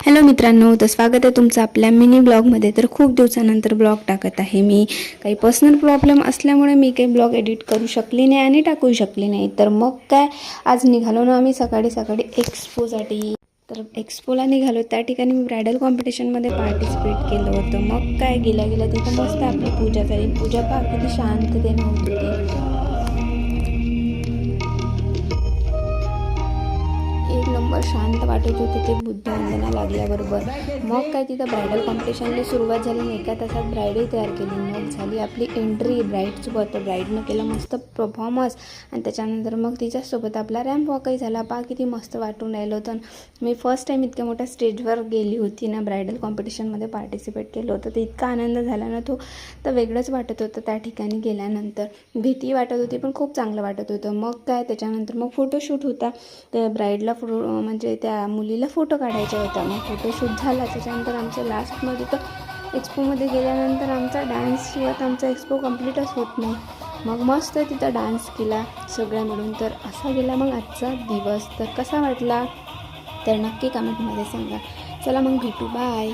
Hello मित्रांनो, तर स्वागत आहे तुमचं आपल्या मिनी ब्लॉगमध्ये। तर खूप दिवसानंतर ब्लॉग टाकत आहे मी। काही पर्सनल प्रॉब्लेम असल्यामुळे मी काही ब्लॉग एडिट करू शकली नाही आणि टाकू शकली नाही। तर मग काय, आज निघालो ना आम्ही सकाळी एक्सपोसाठी। तर एक्सपोला निघालो, त्या ठिकाणी मी ब्रायडल कॉम्पिटिशनमध्ये पार्टिसिपेट केलं होतं। मग काय, गेल्या तिथं मस्त आपली पूजा झाली। पूजा पहा किती शांततेने होत होती, एक नंबर शांत वाटत होते ते बुद्धवंदना लागल्याबरोबर। मग काय, तिथं ब्रायडल कॉम्पिटिशनला सुरुवात झाली। एका तासात ब्राईडही तयार केली। मग झाली आपली एंट्री ब्राईडसोबत। ब्राईडनं केलं मस्त परफॉर्मन्स आणि त्याच्यानंतर मग तिच्यासोबत आपला रॅम्प वॉकही झाला। पहा किती मस्त वाटून राहिलं होतं। मी फर्स्ट टाईम इतक्या मोठ्या स्टेजवर गेली होती ना, ब्रायडल कॉम्पिटिशनमध्ये पार्टिसिपेट केलं होतं। तर इतका आनंद झाला ना, तो तर वेगळंच वाटत होतं। त्या ठिकाणी गेल्यानंतर भीती वाटत होती, पण खूप चांगलं वाटत होतं। मग काय, त्याच्यानंतर मग फोटोशूट होता। त्या ब्राईडला म्हणजे त्या मुलीला फोटो काढायचा होता। मग फोटोशूट झाला। त्याच्यानंतर आमचं लास्टमध्ये तर एक्सपोमध्ये गेल्यानंतर आमचा डान्सशिवाय तर आमचा एक्सपो कंप्लीटच होत नाही। मग मस्त तिथं डान्स केला सगळ्या मिळून। तर असा गेला मग आजचा दिवस। तर कसा वाटला तर नक्की कमेंटमध्ये सांगा। चला मग भेटू, बाय।